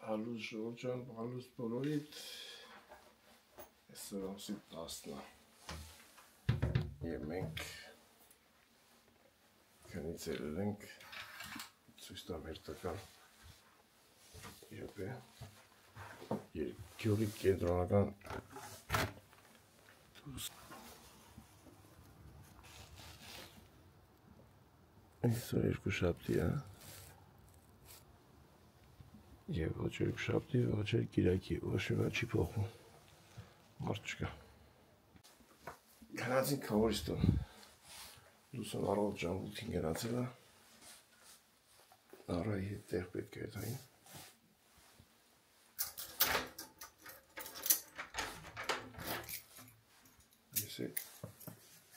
Hallo Georgian, hallo Sporoid. Այսօր ամսի 10-ն է։ Եվ մենք քանից ելել ենք ցույց տամ հերթական ԵՊ Գյումրի կենտրոնական այսօր երկուշաբթի է։ Եվ ոչ երկուշաբթի, ոչ կիրակի, ոչ մի չի փոխվում։ Մարդ չկա։ Գնացինք Քավորիստոն։ Լուսան առողջ ժանգուտին գնացել է։ Արայի հետ տեղ պետք է հետային։ Ես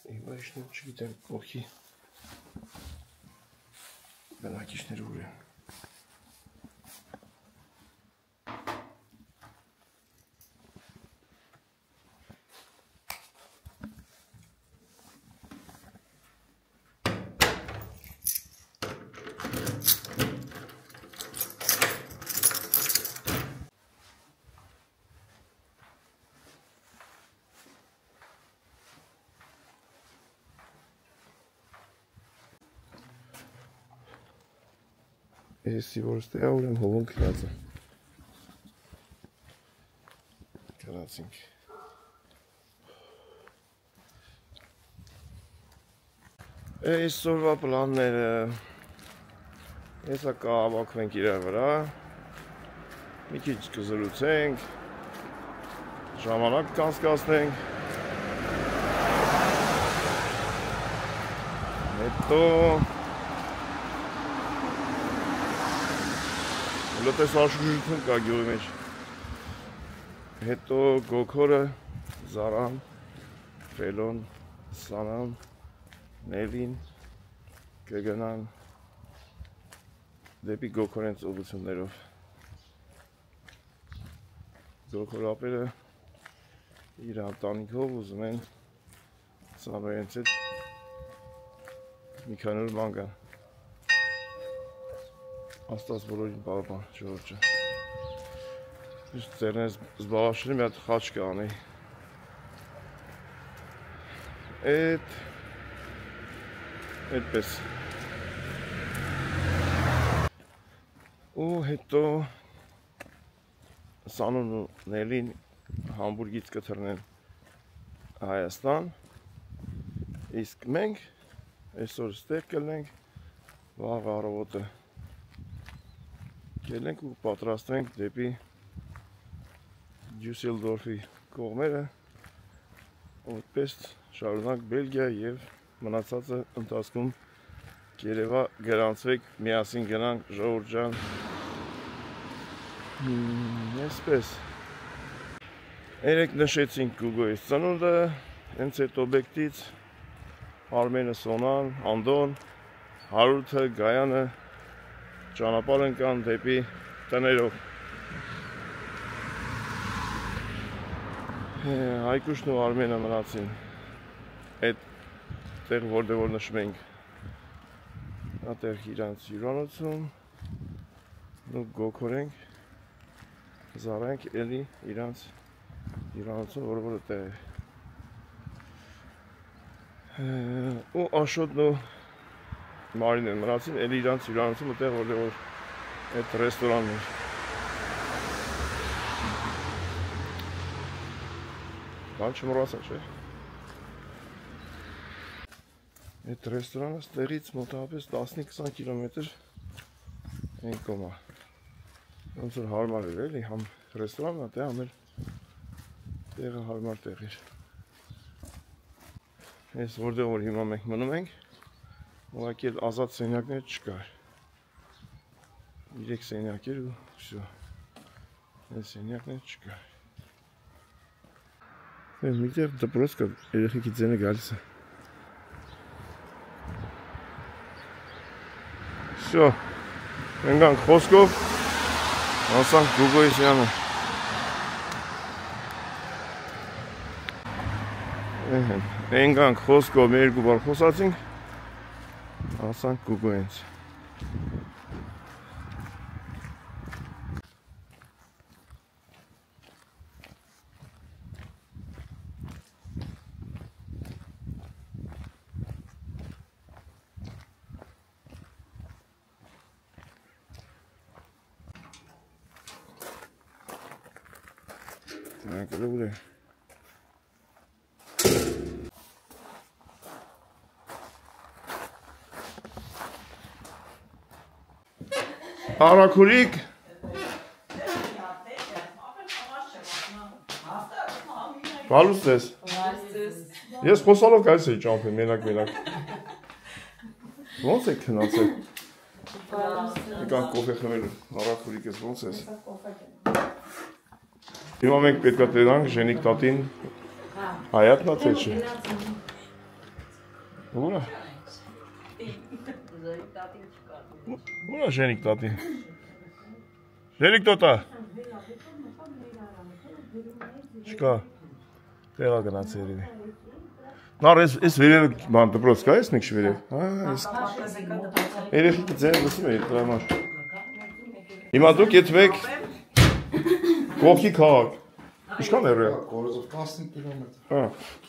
հիմա իշնում չգիտեմ կողքի բնակիչները ուր են։ Если որ ստեղ ուրեմ հողուն կնած է։ Կնացինք։ Այսօրվա պլանները հեսա կհավաքվենք իրար վրա, մի քիչ կզրուցենք, ժամանակ կանցկացնենք, հետո լոտես աշխուժություն կա գյուղի մեջ, հետո Գոքորը, Զարան, Ֆելոն, Սանան, Նելին կգնան դեպի Գոքորենց ուղղություններով։ Գոքոր ապերը իր ընտանիքով ուզում են Սանոյենց հետ մի քանի օր ման գան։ Աստված բոլորին պարապան, Ժողովուրդը։ Իսկ ձերնես զբաղաշրի մի հատ խաչ կանի։ Այդպես։ Ու հետո Սանուն ու Նելին Համբուրգից կթռնեն Հայաստան, իսկ մենք այսօր ստեղ կլնենք, վաղ առավոտը կելենք ու պատրաստվենք դեպի Դյուսելդորֆի կողմերը, այդպես շարունակ Բելգիա և մնացածը ընթացքում Երևա գրանցվեք, միասին գնանք Ժողովուրդ ջան։ Այսպես։ Երեք նշեցինք Գուգոյից ծնունդը, հենց այդ օբյեկտից Արմենը, Սոնան, Անդոն, Հարութը, Գայանը ճանապարհ ընկան դեպի տներով։ Հայկուշն ու Արմենը մնացին այդ տեղ, որտեղ որ նշում ենք, այդտեղ իրանց հյուրանոցում, ու Գոքոր ենք, Զարանք էլի իրանց հյուրանոցում, որը տեղ է։ Ու Աշոտն ու Մարին են մնացին, էլի իրանց հյուրանոցում այդտեղ, որտեղ որ այդ ռեստորանն էր։ Բան չմոռացա, չէ։ Այդ ռեստորանը ստեղից մոտավորապես 15-20 կիլոմետր այն կողմ է։ Ոնց որ հարմար էր էլի, համ ռեստորանն է, համ էլ տեղը հարմար տեղ էր։ Այս որտեղ որ հիմա մենք մնում ենք, ուղղակի էլ ազատ սենյակներ չկար։ 3 սենյակ էր ու всё։ Այս սենյակներ չկար։ Միտեղ դպրոց կա, երեխեքի ձենը գալիս է։ Всё։ Ընկանք խոսքով, ասանք Գուգոյիսյանը։ Ընկանք խոսքով մի երկու բառ խոսացինք, ասանք Գուգոյից։ Так, լուրը։ Արաքուրիկ։ Բալուստ ես։ Ես խոսալով գալիս էի ճամփի, մենակ։ Ոնց եք քնացել։ Եկան կոֆե խմել, արաքուրիկ ես, ոնց ես։ Հիմա մենք պետք է տերանք Ժենիկ տատին հայատնա թե չէ։ Ուրա։ Ուրա Ժենիկ տատին։ Ժենիկ տոտա։ Չկա։ Տեղա գնաց երևի։ Նար ես վերևը բան դպրոց կա, ես մեկ շվերև։ Ես երեխիքի ձեն լսում էի դրա համար։ Հիմա դուք եթվեք կողքի քաղաք։ Ինչքան է ռեալ։ Գորոզով 15 կիլոմետր։ Հա,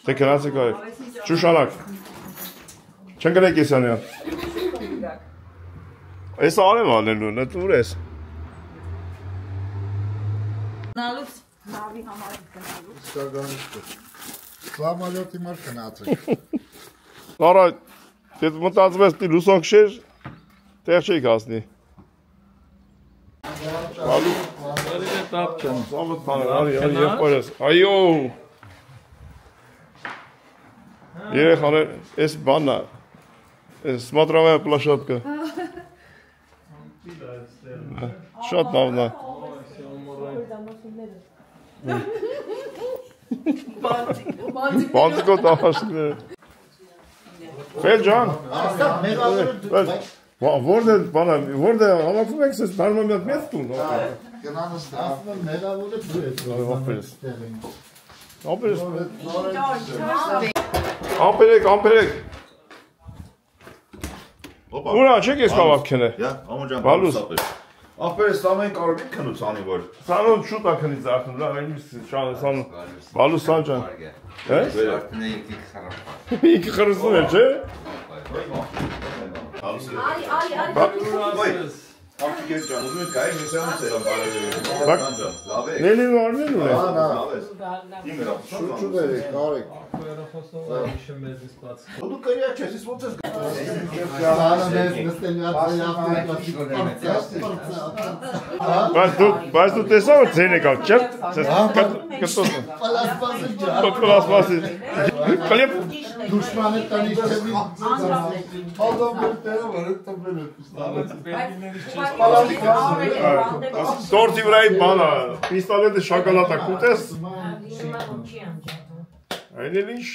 դե գնացեք արեք։ Շուշանակ։ Չեն գնեք Կեսանյան։ Ես արև անելու, նա դուր ես։ Նալուց նավի համար գնալուց։ Սկագանիշ։ Սլամալյոտի մար գնացեք։ Արա, դե մտածում ես դի լուսոնք շեր, տեղ չեք հասնի։ Ալու, Արի տապ չեմ։ սամըտ պաներ, արի, եղբայրս, այո։ Երեխաներ, ես բաննա, ես սմատրավայա պլաշատկը։ Շատ նավնա։ Բանցիկո տավաշները։ Խել ջան։ Որդ է համակվում եք սես բարմամյատ մեծ տուն։ Գնանս ասում մեղավորը դու ես։ Ամպերեք։ Ուրա, չեք ես կավակ կենե։ Բալուս։ Ախպերս սամեն կարող եք քնուց անի որ։ Սանոն շուտ ակնից արդեն, դա սան, բալուս սան ջան։ Ինքը խրսում էր, չէ։ Աղջիկեր ջան, ուզում եք գայի մեսյանից էլան բարևերը։ Նելին արմեն ուր է։ Շուտ երեք, կարեք։ Դու կրիա չես, ես ոնց ես Հանը մեզ նստել Բայց դու տեսա որ ձեն եկավ, չեր։ Կտոսը։ Պլասպասի։ Կլիպ դուշմանը տանից չեմի հալդոմ բերտերը վարը տմբել Տորտի վրայի բանա, պիստոլետը շոկոլատա կուտես։ Այն էլ ինչ,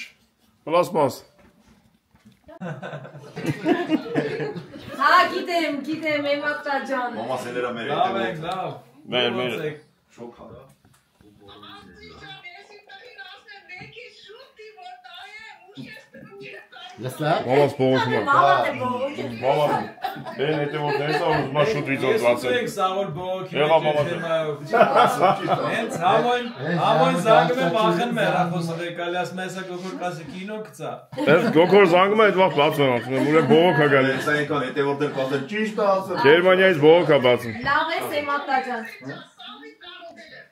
պլասմաս։ Հա, գիտեմ, Էմատա ջան։ Մամա սեներա մեր Լավ հետ եք, լավ։ Մեր։ շոկ հա։ Լսլա։ Մամաս բողոքում է։ Մաման է բողոքում։ Մամա, բեն հետևորդներից ա ուզում շուտ վիծոց Ես վացել։ եք սաղոր բողոքի Եղա մամա Հենց համոյն զանգում եմ ախեն մերախոսը վեկալյաս մեսա գոքոր կասի կինո կծա։ Ես գոքոր զանգում է այդ վաղ բացում եմ ասում եմ, ուր է բողոք է գալի։ Սա եկան հետևորդներ կասեն ճիշտ է ասել։ Գերմանիայից բողոք է բացում։ Լավ ես Էմատա ջան։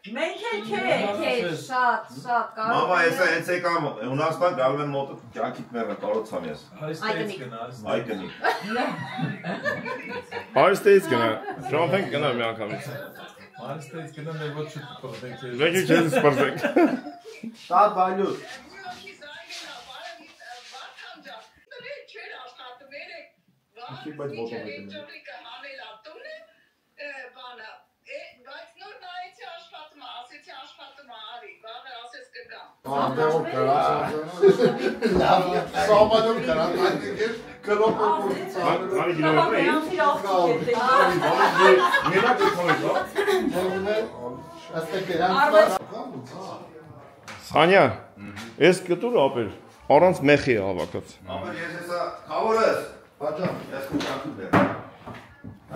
Մենք էլ քեզ, շատ կարող։ Մամա, հեսա հենց եկամ Հունաստան գալու եմ մոտը կյանքիդ մեռը կարոցամ ես։ Այստից գնա, Այ կնի։ Այստից գնա, ժողովենք գնա մի անգամից։ այստից գնա մեր ոչ շուտ կփոխենք։ Մեկի չես սպրտեք։ Շատ բայլուր։ Անդեոր կարասանձանը լավ սամալյոտ կարատանգեր կլոպը պորցանը Արի գինովետրի։ Մենակ է քոնեք, Սանյա, ես կտուր ապեր, առանց մեխի է հավաքած։ Մամա, ես հեսա խավորս։ Բաճան Ես քո կյանքիդ մեռը։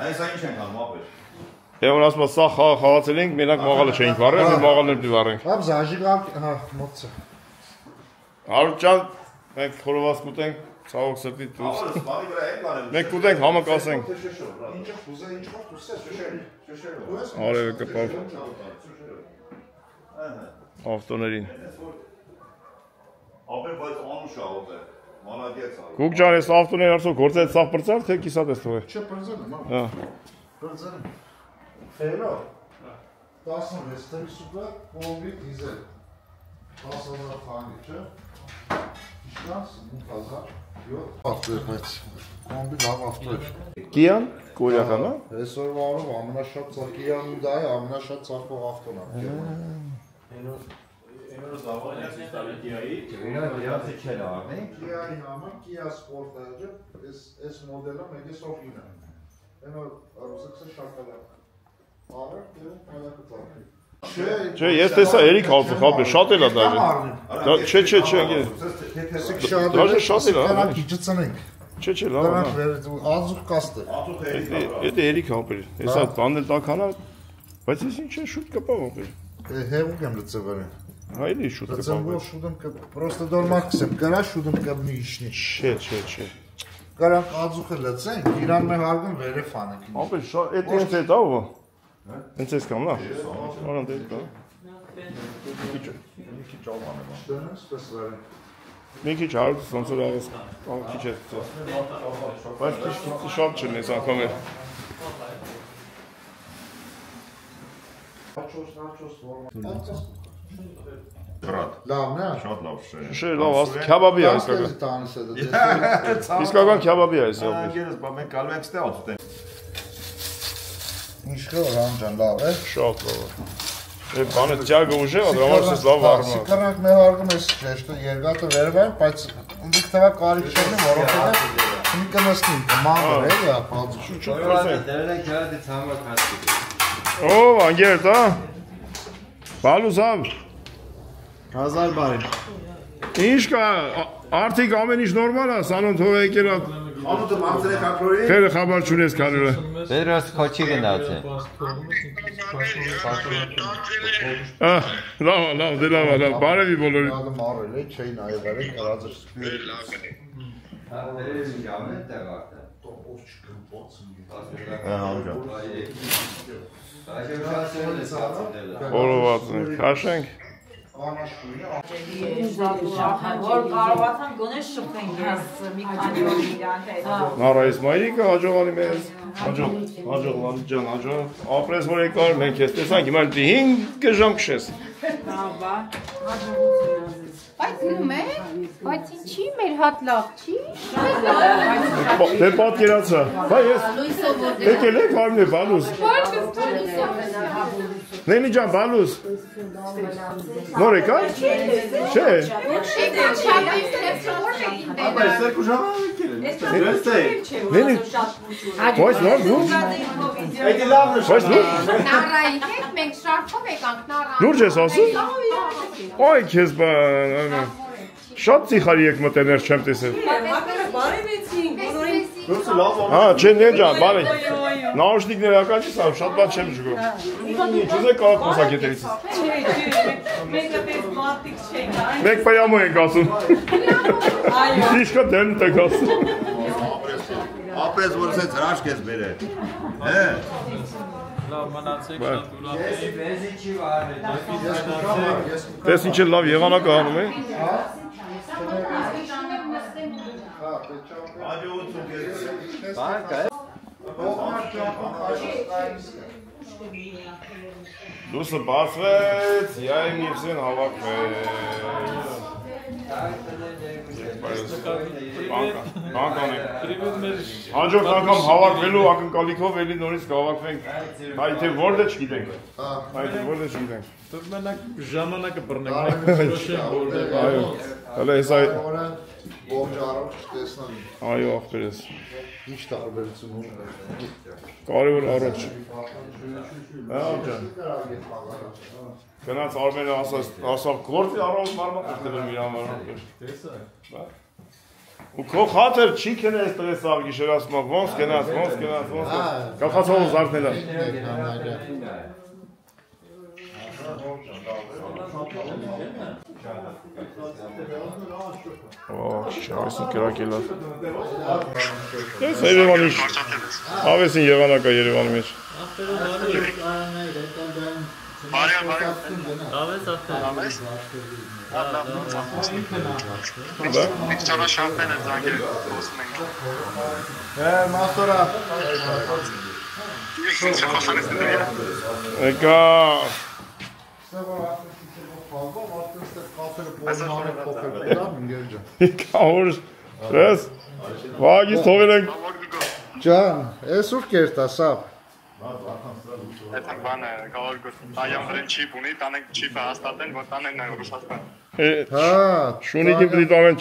Այս ինչ ենք անում ապեր։ Եվ որ ասում սա խաղացել ենք, մենակ մաղալը չէինք վարել, մենք մաղալներ պիտի վարենք։ Համ զաժիգակ, հա, մոտցը Հարուտ ջան, մենք խորոված կուտենք, ցավոք սրտի դուրս։ Խավորս բանի վրա եք կանել։ Մենք կուտենք, համը կասենք։ Ինչը խուզա, ինչ խող կուսես, շշել Շշել։ Արևը կպավ։ ավտոներին։ Ապե բայց անուշահոտ է։ Մանադիեց արու։ Գուկ ջան, այս ավտոները արդյոք գործել սաղ բրծալ, թե կիսատ ես թողել։ Չէ, բրձել եմ, Հա։ բրձել եմ։ Խելո, 16 թերի սուպը, կոմբի դիզել, 10,000 խանի, չէ։ Իշնաս, 8,000, 7 բայց կոմբի լավ ավտո էր։ Կիան, կորյական, հա։ Այսօրվա օրով ամենաշատ Կիան ու դա է, ամենաշատ ծախվող ավտոն է։ Կիայի համը, Կիա Sportage, այս մոդելը մեկի սոֆին է։ Ենո ռուսիքսը շակալակ։ Արը, դերում այլակը ծախվի։ Չէ, ես տեսա Էրիկ հացը խապը, շատ էլ է դաժե։ Չէ, դաժե շատ էլ է։ Քիչը ծնենք։ Չէ, լավ է։ Ազուխ կաստ է։ Եթե Էրիկ հապեր, հեսա տանել տականա, բայց ես ինչ է շուտ կպավ հապեր։ Հեղուկ եմ լծվարին։ Հայլի շուտ կպավ։ Լծնվող շուտում պրոստը դոր մաքսեմ, կրա շուտում կբնի իշնի։ Չէ։ Կարանք ածուխը լծենք, իրան մեր հարգում վերև անենք։ Ապեր, էդ ինձ է տա ով։ Ինձ ես կամ նա։ Արան դե կա։ Մի քիչ հարց ոնց որ ավես քիչ է։ Բայց քիչ շատ չնես անգամ է։ Բրատ։ Լավն է։ Շատ լավ շե։ Չէ, լավ, քյաբաբի է իսկական։ Տանից է դա։ Իսկական քյաբաբի է այս։ Անգերս բա մենք գալու ենք ստե ածուտ ենք։ Ինչ կա Ռամջան, լավ է։ Շատ լավ է։ Է բանը ճագը ուժը, դրամարս լավ արմա։ Սիկրանք մեր հարգում ես ճեշտը երկաթը վերև են, բայց ինձ տվա կարիք չունի, որովհետեւ մի կնստին, մանր է, ապացու։ Շուտ խոսեն։ Դերեն քարդի ցամաք հասցի։ Ով անգերտ, հա։ Բալուսավ։ 1000 բարի։ Ինչ կա, արդիկ ամեն ինչ նորմալ է, սանոն թող եկել է։ Անուտը մամցել է կապրորի։ Քերը խաբար չունես կանորը։ Վերս քոչի գնացե։ Լավ, դե լավ, բարևի բոլորին։ Ադը մարել է, չէի նայել արել, կարած էր սպյուր։ Հա, վերս ջամը տեղակը։ Տոպոց չգնպոց։ Օրովածնենք, հաշենք։ Որ կարողացան գոնե շփվենք ես մի քանի օր իրան հետ։ Նարայիս մայրիկը հաջողանի մեզ, հաջող ջան, հաջող, ապրես որ եկար, մենք ես տեսանք, հիմա 5 ժամ կշես։ Բաբա, հաջողություն Բայց գնում է, բայց ինչի մեր հատ լավ չի։ Դե պատկերացա, բա ես, եկել եք հարմն է, բալուս։ Նենի ջան, բալուս։ Նոր եկար։ Չէ։ Ապա ես երկու ժամ եկել եմ։ Նենի, ոչ նոր դու։ Այդ լավն է։ Ոչ դու։ Նարայի հետ մենք շարքով եկանք նարան։ Լուրջ ես ասում։ Ոյ քեզ բան։ Շատ ծիխարի եք մտեներ չեմ տեսել։ բարևեցին, բոլորին։ Հա, չէ, նեն ջան, բարի։ Նաուշնիկներ ակա չի սավ, շատ բան չեմ ժգում։ Ինչ ուզեք կարող խոսակետերից։ Չէ, մեկը պես մարտիկ չենք, այն։ Մեկ պայամու ենք ասում։ Իշկա դեմ տեք ասում։ Ապրես որ սենց հրաշք ես բերել։ Հե։ Լավ մնացեք, շատ ուրախ եմ։ Բենզին չի վարել։ Տես ինչ էլ լավ եղանակը հանում է։ Հաջողություն քեզ։ Բանկա։ Լուսը բացվեց, Յայմ Նիվսեն հավաքվեց։ Բանկ անենք։ Հաջորդ անգամ հավաքվելու ակնկալիքով էլի նորից կհավաքվենք։ Այ թե որտե չգիտենք։ Այ թե որտե չգիտենք։ Դուք մենակ ժամանակը բռնենք, մենք որոշենք որտեղ։ Այո։ Հələ այս այ Ողջ առողջ տեսնան։ այո ախպերս։ Ինչ տարբերություն ունի։ Կարևոր առաջ։ Հա ջան։ Գնաց Արմենը ասավ գործի առողջ մարմա կրտել իր համար։ Տեսա։ Ու քո խաթր չի քնես տրես ավ գիշեր ասում ոնց գնաց։ Կախացող զարթնելա։ Այս կրակել է։ Ես Երևանի։ Ավեսին եղանակա Երևանի մեջ։ Մասորա։ Եկա։ Եկա որ ես վագից թողել ենք։ Ջան, ես ուր կերտա սապ։ Այդտեղ բանը գալու այամ վրան չիպ ունի, տանենք չիպը հաստատեն, որ տանեն Ռուսաստան։ Հա, շունիկին պիտի տանեն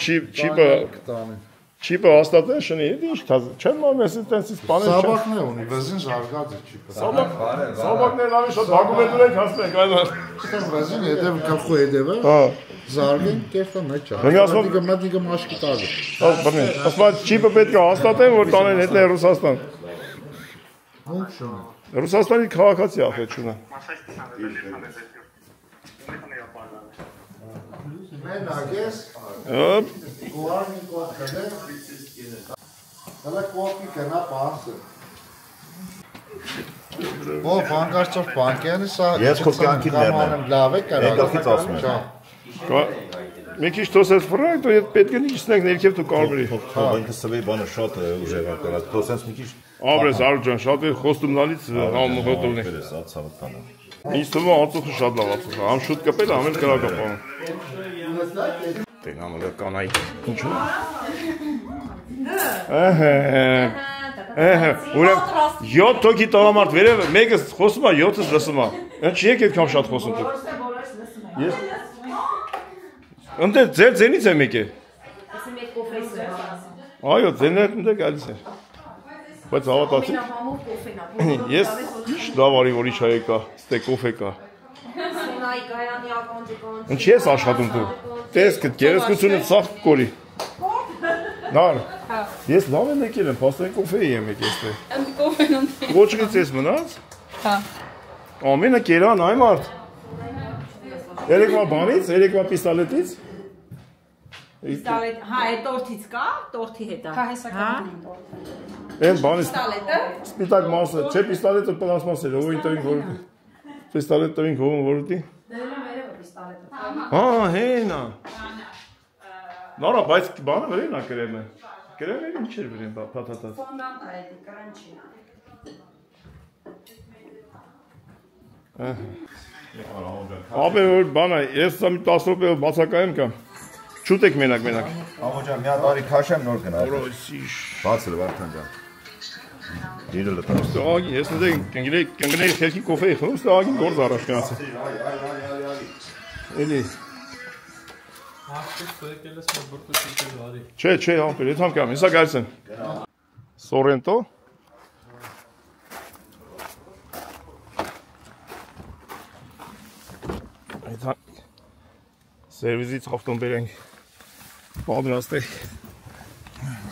չիպը հաստատեն շնի, ինչ չեմ մամ ես այդտենցից բաներ չեմ։ Սաբակն է ունի, վեզին զարգած է չիպը։ Սաբակներն ավելի շատ դակումենտներ ենք հասնենք, այլան։ Ստեղ վեզին հետև գլխու հետևը, Հա։ զարգեն կերտա մեջա։ Մատիկը մաշկի տալի։ Հա, բռնի։ Ասма չիպը պետք է հաստատեն, որ տանեն հետը Ռուսաստան։ Ոնց շունը։ Ռուսաստանի քաղաքացի ախետ շունը։ Մենակ ես, Հոպ։ կուարնի կողքն է, հələ կողքի կնա պանսը։ Ո, բանկարչով բանկյանը սա Ես քո կյանքին ներն եմ։ լավ է կարա։ Եկախից ասում եմ։ Մի քիչ տոսես ֆրանկ, դու պետք է նիստենք ներքև դու կարմերի։ Հա, ինքը սվեի բանը շատ ուժեղ է կարած։ Պրոցենտ մի քիչ Աբրես Արուր ջան, շատ է խոստումնալից համողոտովն է։ Բերես ացավը տանը։ Ինձ թվում է ածուխը շատ լավ ածուխ է։ Համ շուտ կպել, ամեն կրակապանը։ Տեն ամենը կանայի։ Ինչու՞։ Ուրեմն 7 թոքի տղամարդ վերև, մեկը խոսում է, 7-ը լսում է։ Ինչ եք այդքան շատ խոսում դուք։ Ես Ընդ ձենից է մեկը։ Այո, ձենից ընդ գալիս է։ Բայց հավատացի։ Ես ինչ լավ արի որ իշխա եկա, ստե կոֆե կա։ Ինչ ես աշխատում դու։ Տեսքը գերեզգությունը ցախ կորի։ Նար։ Ես լավ եմ եկել եմ, փաստորեն կոֆեի եմ եկել ստե։ Ընդ կոֆեն ընդ։ Կոճկից ես մնաց։ Հա։ Ամենը կերան այ մարդ։ Երեկվա բանից, երեկվա պիստոլետից։ Պիստոլետ, հա, այդ տորթից կա, տորթի հետ է։ Հա, հեսա կանին տորթ։ Այն բանից Պիստոլետը։ սպիտակ մասը, չէ պիստոլետը պլաստմաս էր, ովին տվին որոտի։ Պիստոլետ տվին հողում որոտի։ Դերում է վերևը պիստոլետը։ Հա, հենա։ Նորա, բայց բանը վրին է կրեմը։ Կրեմը ինչ էր վրին, փաթաթած։ Ֆոնդանտ է էդի, կրանչի։ Ապե որ բանը, ես սա մի 10 րոպեով բացակայեմ կամ։ Չուտեք մենակ։ Ամո ջան, մի հատ արի քաշեմ նոր գնա։ Օրոսիշ։ Բացել Վարդան ջան։ Դիրը լտան։ Ստաղին, ես նեղ կնգնեի խելքի կոֆեի խնում, ստաղին գործ առաջ գնացը։ Էլի։ Չէ, համպեր, ետ համ կամ, հեսա գայրս են։ Սորենտո։ Այդ համ սերվիզից ավտոն բերենք պատրաստեք։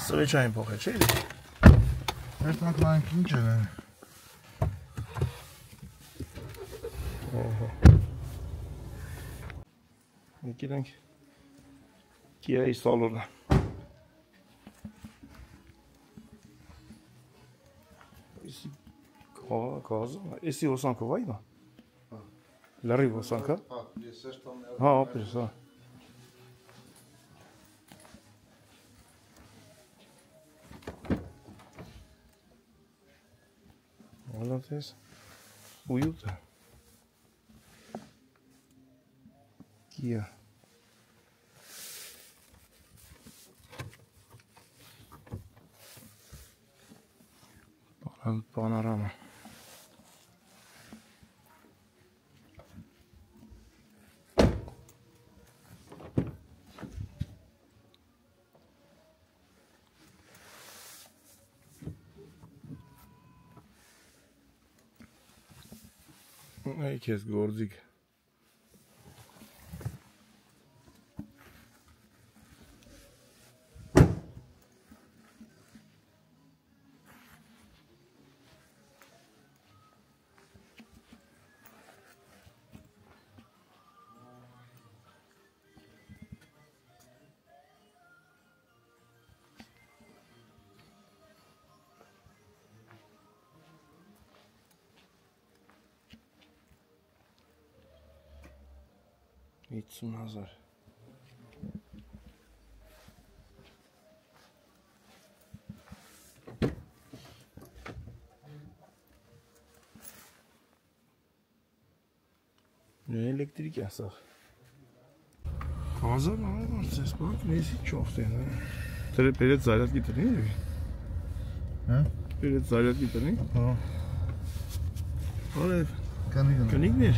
Սվեչային փոխը, չէ էլի։ Երտանք նայենք ինչ են։ Եկել ենք Kiai salona. Esi esi osanka vayna. Larry osanka. Ha, presa. Olha isso. Ujuta. Kia. Panorama. Ay kes gordik. 50,000 Էլեկտրիկ է սա։ Հազար այս բանկ նեսի չոֆտեն, դրե բերեց զարյատկի տնի էվի։ Հա? Բերեց զարյատկի տնի։ Հա։ Արև կնիգներ։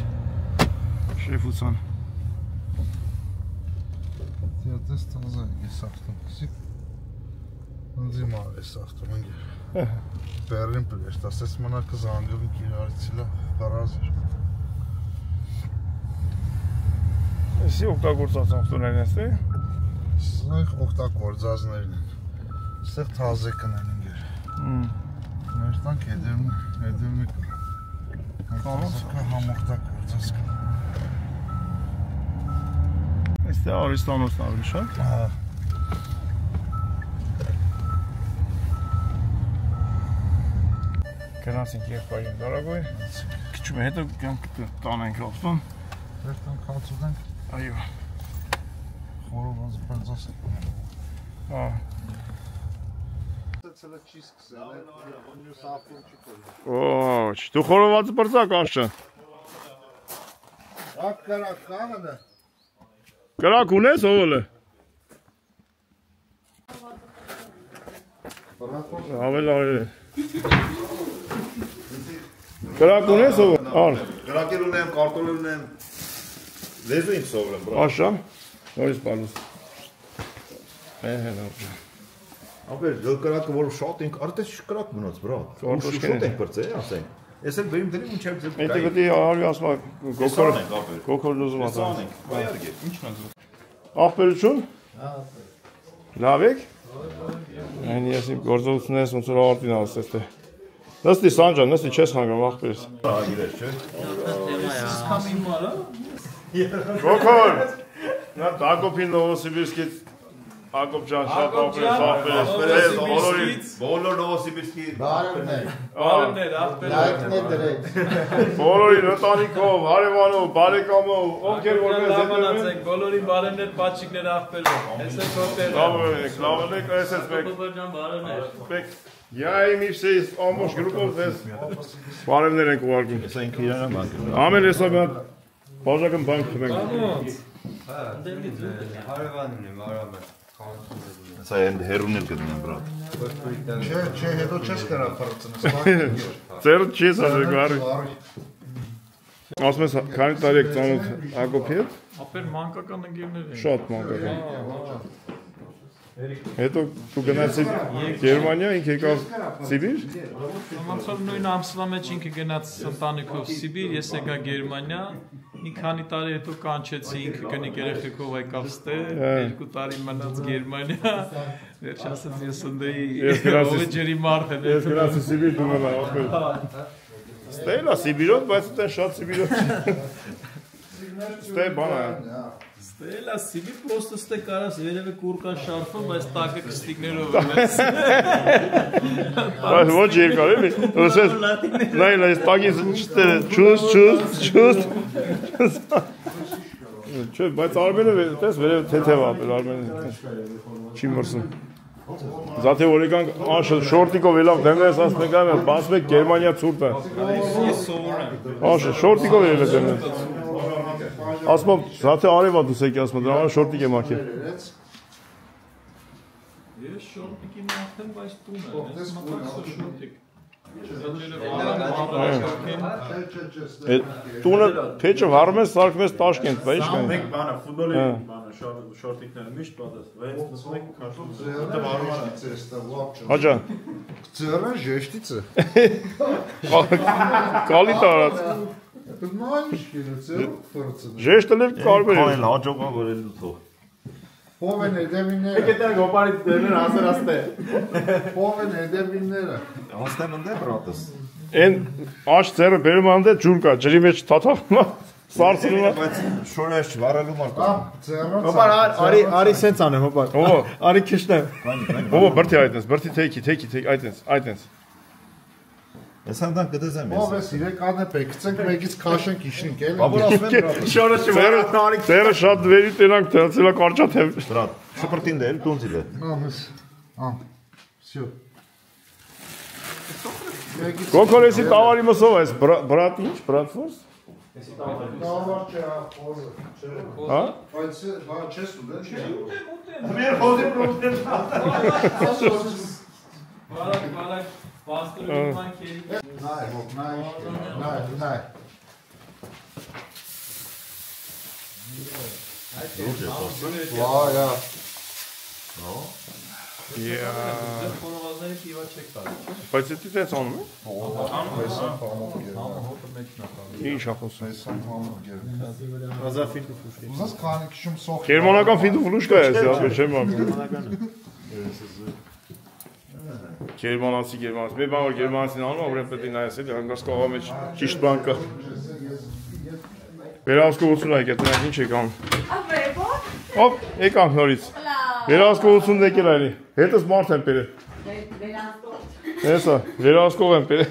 Շեֆուսան։ Դիատես տանզան ես ավտոմ կսիկ։ Ընձի մար ես ավտոմ ընգեր։ Բերին պլեշտ, ասես մնակը զանգովին կիրարիցիլա պարազր։ Էսի օգտագործած ավտոներն ես է։ Սեղ օգտագործածներն են։ Սեղ թազեկն են ընգեր։ Մեր տանք հետևմի կա։ Թազեկը համօգտագործած կա։ Այստեղ արիստանոցն ավելի շատ։ Գնացինք եղբայրին դարագոյ։ Քիչ հետո կյանք տանենք ավտոն։ Վերտան կացուդենք։ Այո։ Խորոված բարձաս է։ Հա։ Ցելը չի սկսել, մյուս ավտոն չի կորել։ Ոչ, դու խորովածը բարձակ աշը։ Ակ կարակ կանն է։ Կրակ ունես ովը։ Ավել արել։ Կրակ ունես ովը։ Ար։ Կրակել ունեմ, կարտոլ ունեմ։ Լեզու իմ սովորեմ, բրատ։ Աշա։ Նորից բալուս։ Լավ։ Ապեր, կրակը որ շատ ենք, արդեն կրակ մնաց, բրատ։ Շոտ ենք բրծե, ասենք։ Ես էլ բերիմ դրիմ ու չեմ ձեզ կայի։ Եթե պետք է արի ասма գոքոր լուզում ատա։ Բայարգեր, ինչն է զուտ։ Աղբերություն։ Լավ եք։ Այն ես իմ գործողություններս ոնց որ ավարտին ասես թե։ Նստի Սանջան, նստի չես խանգարում աղբերս։ Իրեր, չէ։ Գոքոր։ Նա Դակոփին Նովոսիբիրսկից Ակոբ ջան, շատ աղբերս, բոլոր Նովոսիբիրսկի Բարևներ։ Բարևներ, աղբեր։ Լայքներ դրեք։ բոլորին ընտանիքով, հարևանով, բարեկամով, ովքեր որպես Լավանացեք, բոլորին բարևներ, պատճիկներ, աղբերներ։ Ես եք հոտերը։ լավ եք, այս ես մեկ։ Ջան, բարևներ։ Յայ միշտից ամբողջ գրուպով ձեզ բարևներ ենք ուղարկում։ Հեսա ինքը իրան եմ անգրում։ Ամեն հեսա մի բաժակն բանք խմենք։ Հարևանն եմ, արամը։ Հեսա են հերունել գտնեմ, բրատ։ Չէ, հետո չես կարա պրծնես։ Ձերը չես ասել գարի։ Ասում ես քանի տարի եք ծանոթ Ակոբի հետ։ Ապեր մանկական ընկերներ են։ Շատ մանկական։ Հետո դու գնացիր Գերմանիա, ինքը եկավ Սիբիր։ Ոնց որ նույն ամսվա մեջ ինքը գնաց ընտանիքով Սիբիր, ես եկա Գերմանիա։ Մի քանի տարի հետո կանչեցի ինքը կնիկ երեխեքով եկավ ստե, 2 տարի մնաց Գերմանիա։ Վերջ ասած ես ընդեի ովը ջերի մարդ եմ։ Ես գնացի Սիբիր դու մնա ախպեր։ Ստելա Սիբիրոտ, բայց այդտեղ շատ Սիբիրոտ չի։ Ստե բան է։ Ստելա Սիբիր պրոստը ստե կարաս վերևը կուրկան շարֆում, բայց տակը կստիկներով ունես։ Բայց ոչ երկար էլի։ Ոսես նայ տակից չուս։ Չէ, բայց Արմենը տես վերև թեթև ապել Արմենը չի մրսում։ Զաթե որ եկանք շորտիկով ելավ դեմնես ասում եկա եմ բացում եք Գերմանիա ցուրտ է։ Ես սովորեմ։ Աշը շորտիկով ելել եմ դեմնես։ Ասում եմ զաթե արևա դուս եկի ասում դրա համար շորտիկ եմ ակել։ Ես շորտիկի նախեմ, բայց տուն եմ, ես մտածում շորտիկ։ Տունը փեչը վառում ես, սարքում ես Տաշկենտ, բա ի՞նչ կանի։ Մենք բանը ֆուտբոլի բանը շորտիկները միշտ պատասխան։ Վայց նստում եք քաշում։ Հաջա։ Ձեռը ժեշտից է։ Կալի տարած։ Նայ շիրեցել պրծնես։ Ժեշտել էլ կարբեր է։ Քայլ հաջողա որել դու։ Ով են էդևինները։ Եկեք դեռ գոպարից դերներ ասեր աստե։ Ով են էդևինները։ Հաստեմ ընդ է բրատս։ Են աշ ծերը բերում անդե ջուր կա, ջրի մեջ թաթախում է, սարսնում է։ Բայց շորես չվարելու մարդը։ Ձեռը։ Հոպար արի սենց անեմ, հոպար։ Ո՞վ։ Արի քիշնեմ։ Ո՞վ բրթի այդպես, բրթի թեքի, այդպես։ Ես հանգան կդեզեմ ես։ Ով ես իրեք անեպեք, գցենք մեկից քաշենք իշնենք էլի։ Բաբուր ասում եմ բրատ։ Շորը չվարի։ Ձերը շատ վերի տենանք դրացելա կարճա թե։ Բրատ, շպրտին դել, տունցի դե։ Ամս։ Всё։ Կոկորեսի տավարի մսով ես, բրատ ինչ, բրատ ֆորս։ Տավար չէ, խոզը։ Հա։ Բայց բա չես ուտել, չէ։ Մեր խոզի պրոբլեմ։ Բարակ, պաստորի մանկերի։ Նայ։ Վայ, Խոնավազների պիվա չեք տալի, չէ՞։ Բայց դա դից անում է։ Համահոտը մեջն է տալի։ Ինչ ախոսում։ Ազաֆին ու ֆուշի։ Ուզած քանի քիշում սոխ։ Գերմանական ֆիդու ֆլուշկա է, դա չեմ անում։ Գերմանացի։ Մի բան որ գերմանացին անում, ապրեն պետք է նայես էլի հանգած կողա մեջ ճիշտ բան կա։ Վերահսկողություն ա եկել, դրանք ինչ եք անում։ Հոպ, եկանք նորից։ Վերահսկողություն եկել այլի։ Հետս մարդ եմ բերել։ Հեսա, վերահսկող եմ բերել։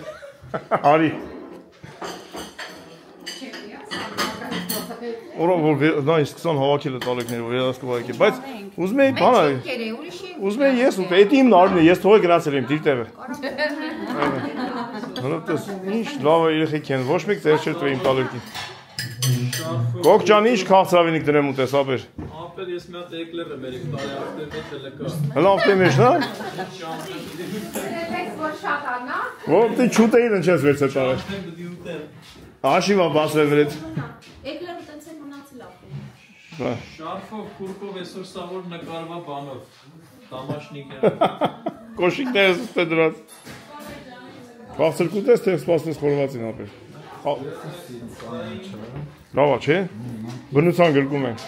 Արի։ Որով որ նա սկսան հավաքել է տալեքները վերահսկող եկել, բայց ուզում էի բան այ։ Ուզում էի ես ու պետի իմ նարմն է, ես թողը գնացել եմ դիրտեղը։ Հնոտես, ինչ լավ է երեխեք են, ոչ մեկ ձեր չէր տվեի իմ տալեքին։ Կոկ ջան, ինչ քաղցրավինիք դրեմ ուտես, ապեր։ Ապեր ես մի հատ էկլեր եմ երեք տարի ավտե մեջ էլ կա։ Հլա ավտե մեջ, նա։ Ո՞վ դի չուտեին ընչես վերցե տարը։ Աշիվա բասրել վրեց։ Էկլերը տենց են մնացել ապրում։ Շարֆով, կուրկով այսօր սավոր նկարվա բանով։ Տամաշնիկը։ Կոշիկներս ուստե դրած։ Քաղցր կուտես, թե սպասնես խորվածին ապեր։ Լավա, չէ։ Բնության գրկում ենք։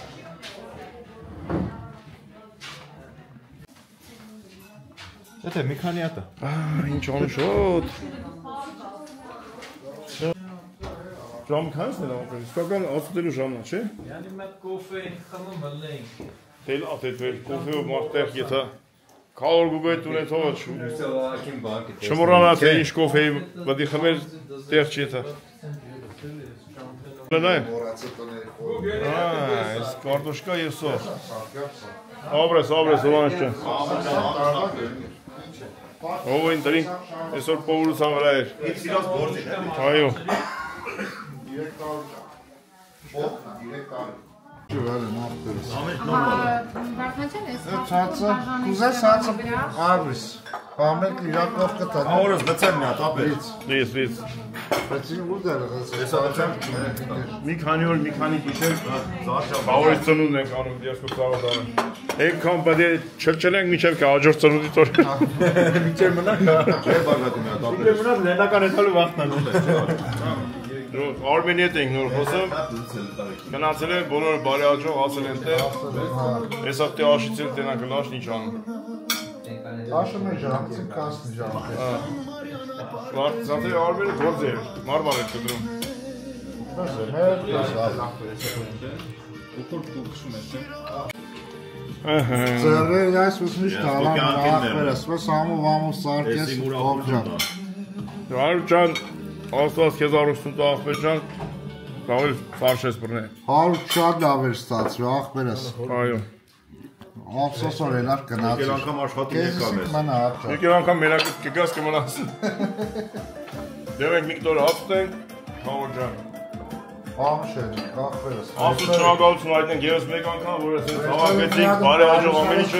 Եթե մի քանի հատ է։ Ինչ անշոտ։ Ժամ քանիսն է ապրել։ Իսկական ասուտելու ժամն է, չէ։ Յանի մեկ կոֆե խմում հլենք։ Դել աթեթվել կոֆեով մարտեղ գետա։ Քալոր գուգոյ տունեթով շմորանա թե ինչ կոֆեի բդի խմեր տեղ չետա։ Լնայ։ Այս կարտոշկա և սող։ Աբրես, ովանս չեն։ Ով են տրին, այսօր պովուրության վրա էր։ Ինձ իրաց գործին է։ Այո։ Վարդանչյան ես Ցածը, կուզես հացը արվիս։ Բամեք իրակով կտա։ Օրս դծեմ մի հատ ապեր։ Լից։ Բայց ինչ ուր դեր ես։ Հեսա դծեմ։ Մի քանի օր, մի քանի գիշեր բավորից ծնունդն ենք անում դիասկոս ծավադանը։ Էնքան պետք է չլչելենք մինչև կա հաջորդ ծնունդի տոր։ Մինչև մնա։ Չէ բարգատի մի հատ ապեր։ Մինչև մնա լենական էթալու վախտան։ Արմենի հետ ենք նոր խոսում, գնացել են, բոլորը բարի աջող ասել են թե, ես ապտի աշիցել տենան կլաշն ինչ անում։ Աշը մեր ժամցին կասնի ժամը։ Զատե արմենի գործ էր, մարմար էր կդրում։ Ձերրեր այս ուսմիշ տալան ախվերս, ոս ամու վամու սարկես ովջան։ Հարու ճան, աստված կեզ արուստուն տա ախվեր ճան, կավել սարշես բրնե։ Հարու շատ լավ էր ստացվի ախվերս։ Այո։ Ափսոսոր էլար գնացի։ Եկել անգամ աշխատում եկավ ես։ Մնա հաճա։ Եկել անգամ մերակ կգաս կմնաս։ Դև ենք մի կտոր հացտենք, հավոր ճան։ Ամշեն, ախվերս։ Աստու չնագալություն այդնենք եվս մեկ անգամ, որ ես հավակեցինք, բարի աջող ամեն ինչը։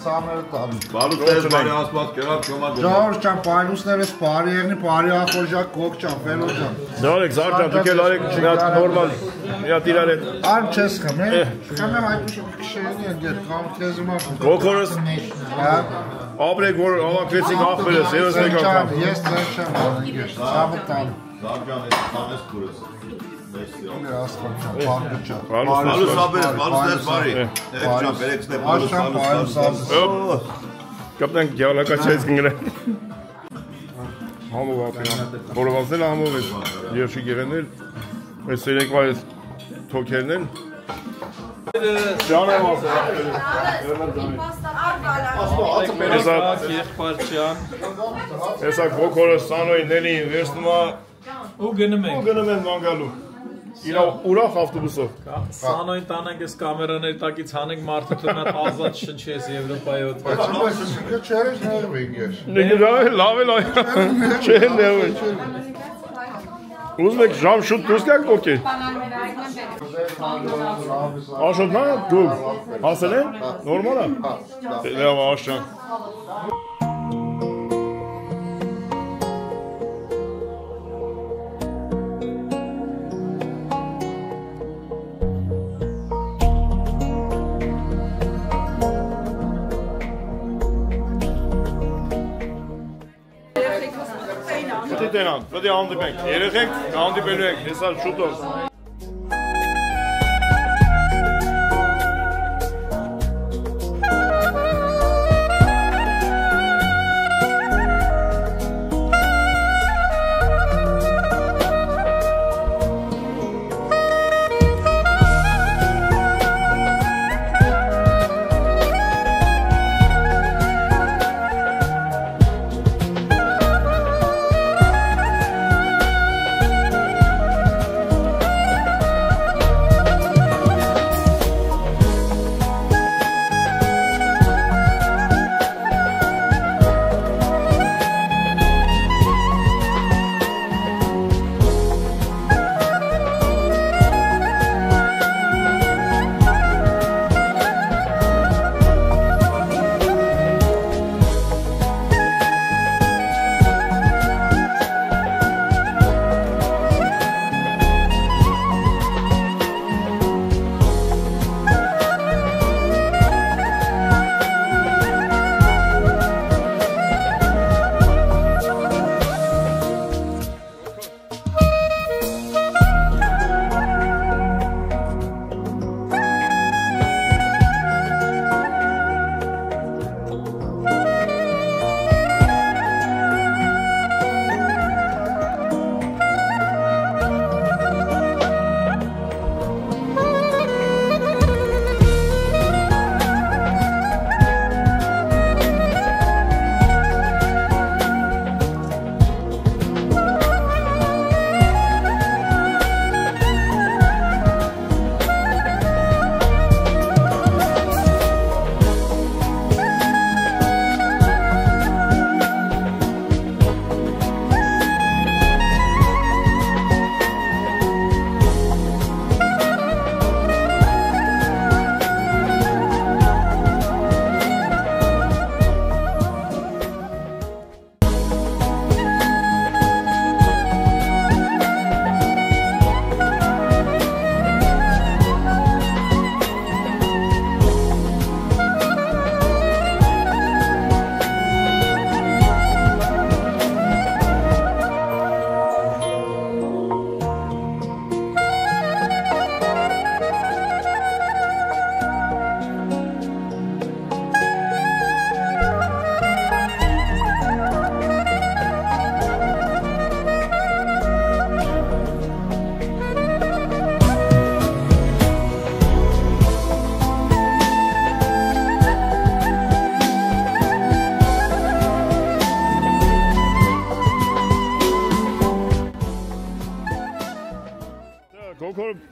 Ծամերը տալի։ Բարուս բարի ասված կերավ կոմա գոմա։ Ժավոր ճան, պայլուսներս բարի եղնի, բարի ախորժակ կոկ ճան, վելո ճան։ Դարեք, զար ճան, դուք էլ արեք նորմալ, միատ իրար հետ։ Արմ չես խմե, խմեմ այդ կշերնի ընգեր, կամ քեզ իմա։ Կոքորս, ապրեք, որ հավակվեցինք ախվերս, եվս մեկ անգամ։ Ես ձեր չեմ ընգեր, ծամը տալի։ Զարգան ես տանես կուրս։ Բալուս ապեր, բալուս բարի։ Էջան բերեքստե բալուս Կապտենք գյալակացյայից կնգրեն։ Համով ապին, որովացնել համով ես, երջի գեղենել, ես երեկվա ես թոքերն են, Canım olsun. Եղբայրջան։ Հեսա գոքորը սանոյների վերցնումա Ու գնում ենք։ ու գնում են մանգալու։ Իրա ուրախ ավտոբուսով։ Սանոյին տանենք այս կամերաների տակից հանենք մարդը թողնա ազատ շնչես Եվրոպայի օդ։ Չերես ներվենք ես։ Լավ է լավ։ Չէ ներվենք։ Ուզում եք ժամ շուտ դուրս գաք կոկել։ Աշոտ նա դուք հասել են նորմալ է։ Լավ աշան։ Տենան, պետք է հանդիպենք։ Երեխեք հանդիպելու եք, հեսա շուտով։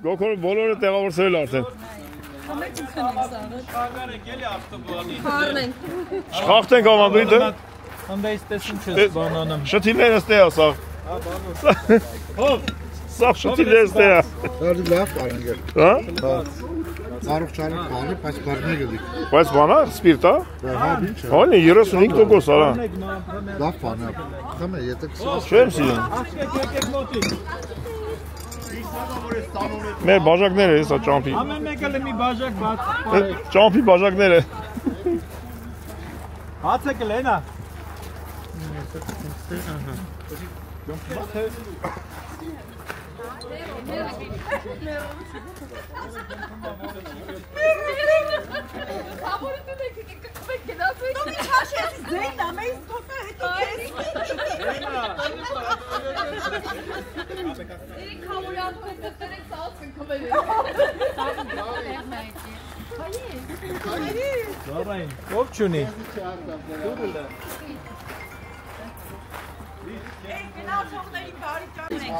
Գոքորը բոլորը տեղավորվել արդեն։ Շխախտենք ավանդույթը։ Անդայից տեսում չես բանանում։ Շթիլները ստե է սաղ։ Սաղ շթիլները ստե է։ Դարդի լավ կարնիգեր։ Հա? Արուղ ճարիք բանի, բայց կարնիգը դիք։ Բայց բանա, սպիրտ հա? Հա, ինչ է։ Հոն է 35% արա։ Լավ բան է։ Խմե, եթե կսած։ Չեմ սիրում։ Մեր բաժակները հեսա ճամփի։ Ամեն մեկը լեմի բաժակ բաց։ Ճամփի բաժակները։ Հաց է կլենա։ Kamuoyu Զարային, ով չունի։ Գնացողների բարի ճանաչենք։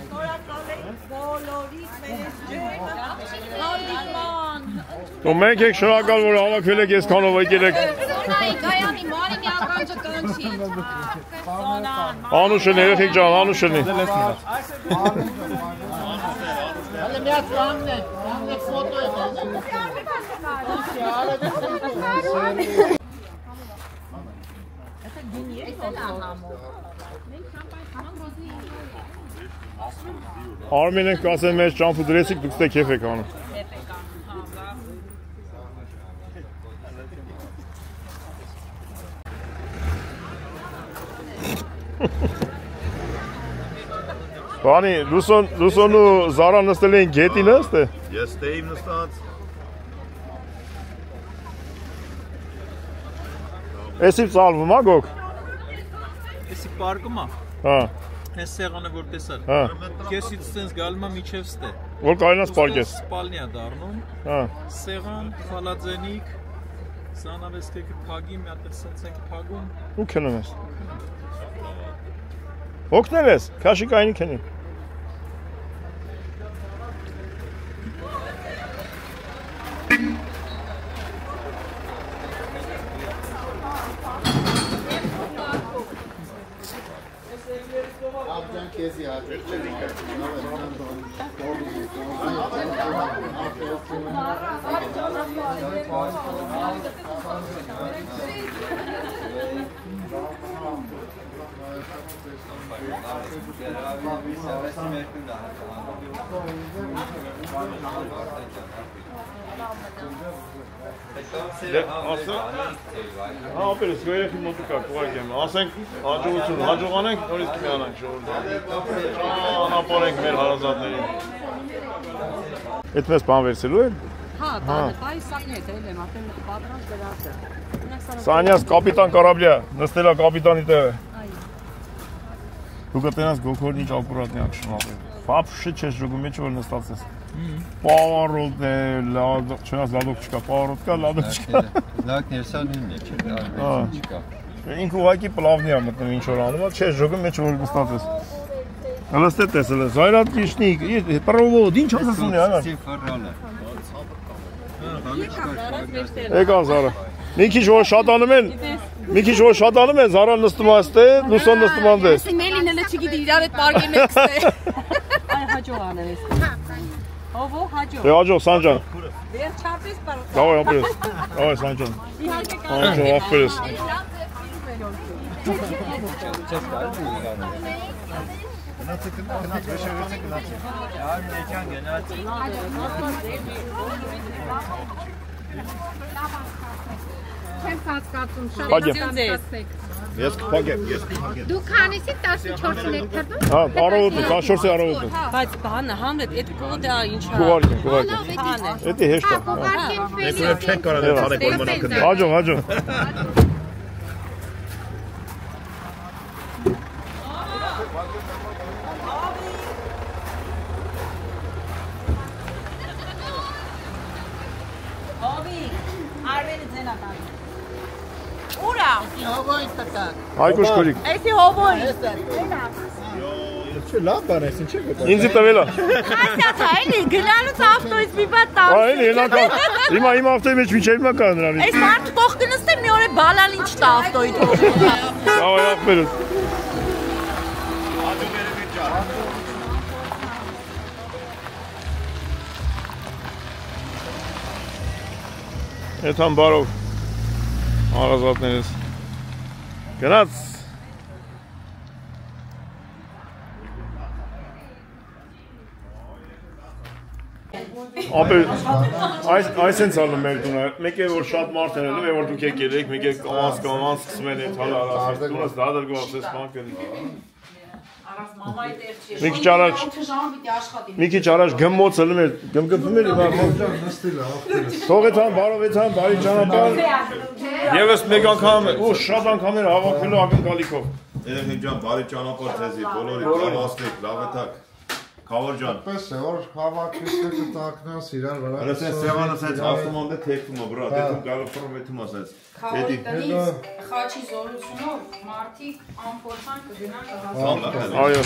Նորակալ ենք բոլորից մեր հանդիպման։ Ու մենք եք շնորհակալ, որ հավաքվել եք այսքանով եկել եք։ Սոնայի Գայանի Մարինի ականջը կնչի։ Անուշն երեխեք ջան, անուշն։ Հələ միած վանն է ֆոտո է։ Արմեն եք ասեն մեզ ճամփու դրեցիք, դուք ստե քեֆ եք անում։ Բանի, Լուսոն ու Զարան նստել էին գետին ըստ է։ Ես ստեի նստած։ Էսի ծալվում ա գոք։ Էսի պարկում ա։ Հա։ Այս սեղանը որ տեսար։ Հա։ Կեսից սենց գալում ա միջև ստե։ Որ կարենաս պարկես։ Սպալնի ա դառնում։ Հա։ Սեղան, խալաձենիկ, Սանավեստեկը փագի, մի հատ սենց ենք փագում։ Ու քնում ես։ Օգնել ես, քաշիկայինի քնի։ Քեզի հաճեք չելի Ապերս գերեխի մոտիկա կուղակեմ, ասենք հաջողություն, հաջողանենք, նորից կմիանանք ժողովուրդ։ Ճանապարհենք մեր հարազատներին։ Էդ մեզ բան վերցելու են։ Հա, տայի սակն է դել եմ, արդեն պատրանք դրած է։ Սանյաս կապիտան կարաբլիա, նստելա կապիտանի տեղը։ Դու կտենաս գոքորն ինչ ակուրատնի ակշում ապել։ Вообще չես ժողում մեջ որ նստած ես։ Պավարոտ է, չնաս լադոք չկա, պավարոտ կա, լադոք չկա։ Լակն երսան նույնն է, չկա։ Ինք ուղակի պլավնի ա մտնում ինչ որ անում, չես ժողում մեջ որ նստած ես։ Հլստե տեսել ես, Զայրատ Կիշնիկ, պրովոդ, ինչ ասես ունի այնա։ Եկան Զարա։ Մի քիչ որ շատանում են, Զարա նստում աստե, Լուսոն նստում անդե։ Ասի Մելին հələ չգիտի իրար հետ պարգեմ եք ստե։ Այ հաջող անել ես։ Ովո հաջող։ Դե հաջող Սանջան։ Վերջապես պարոտ։ Դավայ ապրես։ Դավայ Սանջան։ Հաջող ապրես։ Գնաց վերջերից գնաց։ Արմեն եկան գնաց։ Չեմ հասկացում, շատ հասկացեք։ Ես կփակեմ։ Դու քանիսի 14-ին եք թռնում։ Հա, առավոտը, 14-ի առավոտը։ Բայց բանը Համլետ այդ կոդը ինչա։ Գուղարկեմ։ Էդի հեշտ է։ Ես ուրեմն չենք կարող դեռ ցանեք որ մնա քնի։ Հաջող։ Ուրա։ Հովոյն տակ։ Այգուշ քորիկ։ Էսի հովոյ։ Չէ, լավ բան է, ինչ է գտա։ Ինձի տվելա։ Ասա էլի գնալուց ավտոյից մի բան տա։ Այլ հենական։ Հիմա իմ ավտոյի մեջ միջև հիմա կա նրանից։ Այս մարդը կող կնստե մի օր է բալալ ինչ տա ավտոյի թող։ Դավայ ապերս։ Էթան բարով հարազատներս գնաց ապեր այս են ծալում մեր տունը մեկ է որ շատ մարդ են ելում է որ դուք եք ելեք մեկ է կամաց սկսում են այդ հալը արասես տունս դադրգով ասես բան կնի Մի քիչ առաջ գմմոց ելում էր, գմգմփում էր իմ Թողեցան, բարովեցան, բարի ճանապարհ Եվս մեկ անգամ ու շատ անգամ էր հավաքվելու ակնկալիքով Երեխեք ջան, բարի ճանապարհ ձեզի, բոլորի լավ ասեք, լավ եք Քավորջան։ Պես է, որ հավաքիստը տակնաս իրար վրա։ Հələ sən սեղանը սենց ասում անդե թեքվում է, բրատ, դու գալու ֆորմետում ասես։ Խաղոտնից խաչի զորությունով մարդիկ ամփոփան կգնան Այո։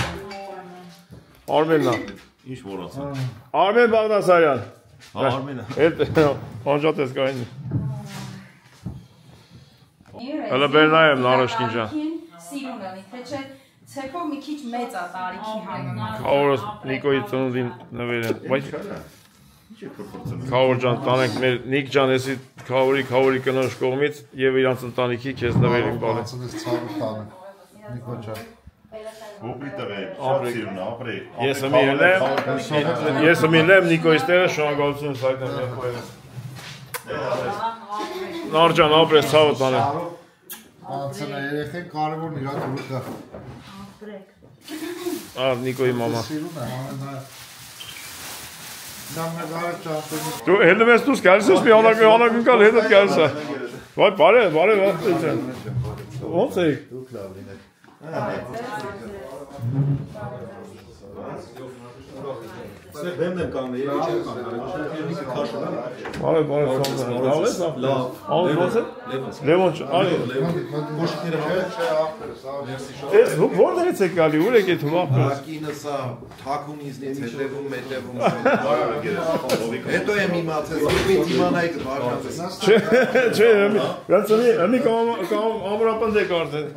Արմեննա։ Ինչ որացան։ Արմեն Բաղդասարյան։ Հա, Արմենը։ Այդ անջատես կային։ Հələ բերնայեմ նարոշկին ջան։ Սիրուն անի, թե չէ ցեփով մի քիչ մեծ է տարիքի համեմատ։ Քավորս Նիկոյի ծնունդին նվերեն։ Բայց Քավոր ջան, տանենք մեր Նիկ ջան, էսի քավորի կնոջ կողմից եւ իրանց ընտանիքի քեզ նվերին բալի։ Ծնից ցավը տանը։ Նիկո ջան։ Ոպրի տղե, շատ սիրուն է, ապրի։ Ես մինեմ Նիկոյից տերը շնորհակալություն սայթեմ եղբայրս։ Նարջան ապրես ցավը տանը։ Անցնա երեխեն կարևորն իրա դուրս գա։ Նիկոյի մամա։ Սիրուն է, համենայ։ Նամնագարը ճարտենի։ Դու հետում ես դուս գալիս ես մի անակնկալ հետդ գալիս է։ Վայ, բարև, աղբեր ջան։ Ոնց եք։ Դուք լավ լինեք։ Բեմն եմ կանգնել, երբ չեմ կանգնել, Բարև, լավ ես, լավ։ Ոնց է։ Լևոն, Կոշիկները Ես որտեղից եք գալի, ուր եք այդ հովախը։ Կինս է թաքունիզնից հետևում, հետո եմ իմացել, ինքնից իմանայիք վարժացես։ Չէ, հմի ամուրապն դեք արդեն։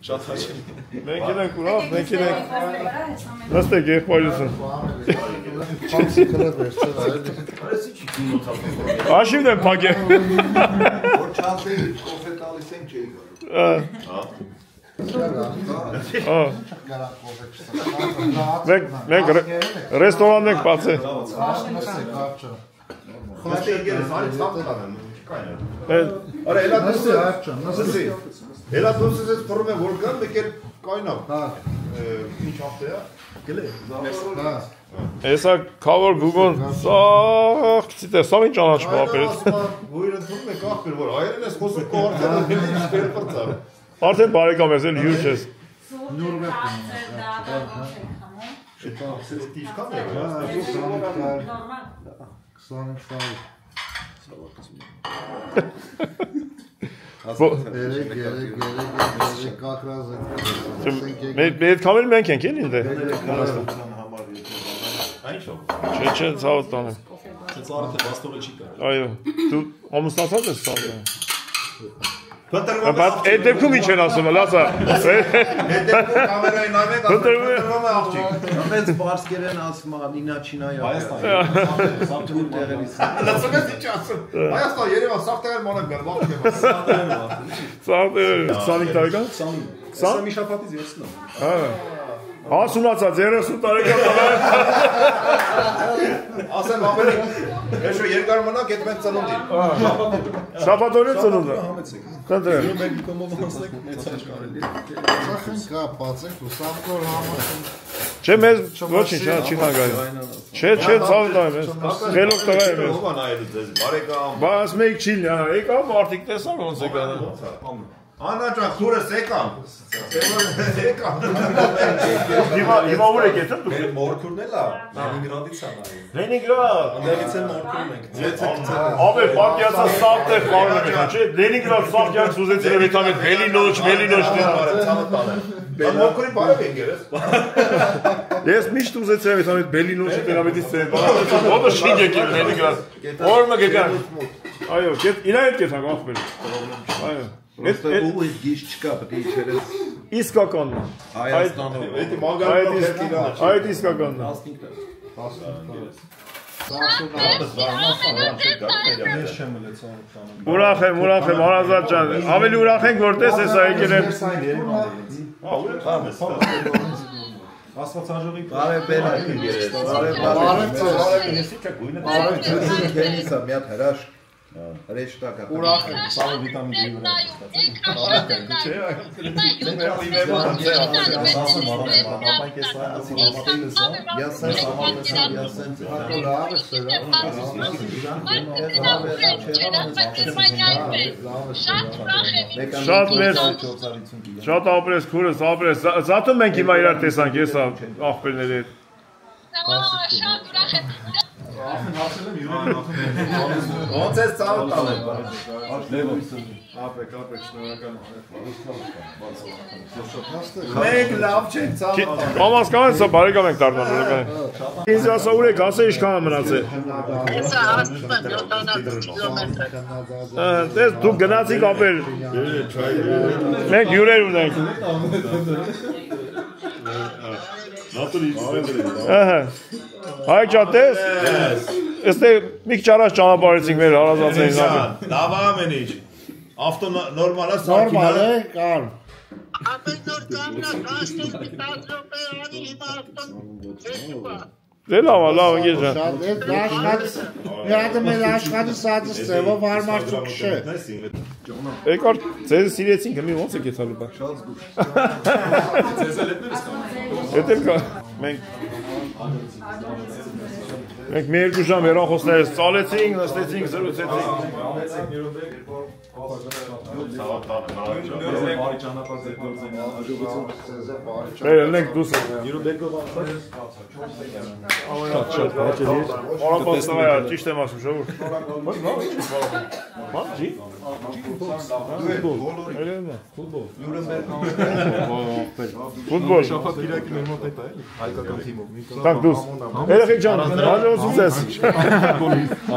շատ հաճելի։ Մենք ենք ուրախ, մենք ենք նստեք եղբայրություն։ Աշիվն եմ փակել։ Որ չասեի կոֆե տալիս ենք չէի գալու։ Մենք ռեստորան ենք բացել։ Արա էլա դուսի, էլա դուսի ես փորում եմ որ գան մեկ էլ կայնավ։ Ինչ հաղթե է։ Գլե։ Էսա քավոր գուգոն սաղ ցիտե սաղ ինչ ճանաչում ապերես։ Ոյրը դուք եք ախպեր որ հայերեն ես խոսում կողարցել ինչ դեր պրծավ։ Արդեն բարեկամ ես էլ հյուր ես։ Մեծ կամել մենք ենք էլ ինձ է։ Չէ, ցավոտ տանեմ։ Ծառը թե բաստորը չի կար։ Այո, դու ամուսնացած ես ցավը։ Փնտրվում Բայց այդ դեպքում ինչ են ասում, լացա։ Այդ դեպքում կամերային նայեք, փնտրվում է աղջիկ։ Մեծ բարձկերեն ասում է Նինա Չինայի Հայաստան։ Սամթուր տեղերից։ Լացում ես ինչ ասում։ Հայաստան, Երևան, սաղ տեղեր մանակ գար, աղջիկ եմ ասում։ Սաղ 25 տարեկան։ 20։ Սա մի շաբաթից երցնում։ Հա։ Հասունացած 30 տարեկան Ասեմ ավելի ես երկար մնաք այդ մենք ծնունդին Շաբաթօրը ծնունդը Կնդրեմ Մենք կոմով հասնենք մեծ հաշ կարելի Սախեն կա բացենք ու սամքոր համասում Չէ մեզ ոչինչ չի խանգարում Չէ ցավ տայեմ ես Խելոք տղա եմ ես Ո՞վ նայելու ձեզ բարեկամ Բայց մեկ չի եկա մարդիկ տեսան ոնց եկա Անա ջան քուրս եկան Հիմա ուր եք եթե դուք Մորքուրն էլ է Լենինգրադից է նայում Լենինգրադ Դերից էլ մորքուրում ենք Աբե պատիացա սավտեղ պարոն եմ չէ Լենինգրադ սավտյանք սուզեցին եմ այդ Բելինոչ Մորքուրի բարև ենք երես Ես միշտ ուզեցի եմ այդ Բելինոչի տերամետից ծեր Ոտը շինգ եկել Լենինգրադ Օրմը գեկան Այո, իրա հետ կեթանք ախպեր Այո Ու այդ գիշ չկա, պետք է իջերես Իսկականն է Հայաստանով Այդ իսկականն է 15 Ուրախ եմ, Հարազատ ջան Ավելի ուրախ ենք, որ տես ես եկել եմ Աստվածաժողի Բարև բերակ ինգերես Բարև քենիսա մի հատ հրաշք Հրեշտակա Ուրախ եմ Սաղը վիտամին Շատ ապրես, քուրս ապրես Զատում մենք հիմա իրար տեսանք, ես աղբերների հետ Ոնց է ծառը տալը։ Մենք լավ չենք ծառը տալը։ Կամաս կամաս սա բարեկամ ենք դառնալ։ Ինձ ասա ուր եք, ասա ինչքան մնացել։ Դες դու գնացիք ապել։ Մենք հյուրեր ունենք։ Ահա։ Հայ ջատես։ Էստե մի քիչ առաջ ճանապարհեցինք մեր հարազատներին ապել։ Լավ ամեն ինչ։ Ավտո նորմալ է, Նորմալ է, կար։ Դե լավ, լավ, ինգեզ ջան։ Մի հատ մեր աշխատի սածս ծևով հարմար ծուկշ է։ Եկար, ձեզ սիրեցինք, մի ոնց եք եթալու բա։ Հետ էլ կա։ Մենք մի երկու ժամ հեռախոսներս ծալեցինք, նստեցինք, զրուցեցինք։ Ելնենք դուս։ Արապաստավայ, ճիշտ եմ ասում, շավոր։ Ջի։ Ֆուտբոլ։ Շաբաթ կիրակի մեր մոտ էտա է, հայկական թիմով։ Так դուս։ Երեխեք ջան, հաջողություն ձեզ։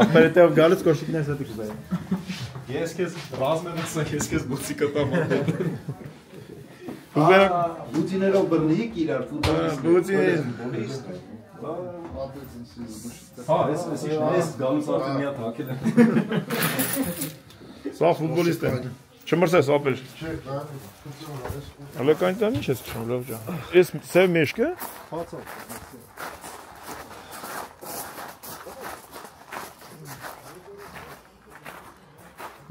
Ապերետև գալուց կոշիկներս հետի կուզայ։ Ես քեզ ռազմեմ ասա, ես քեզ բուցի կտամ ապետ։ Բուծիներով բռնիկ իրար ֆուտբոլիստ։ Հա, ես գալուց արդեն մի հատ հակել եմ։ Սա ֆուտբոլիստ է։ Չմրսես ապել։ Հələ կանտան ինչ ես քշում, լավ ջան։ Էս սև մեշկը։ Հացա։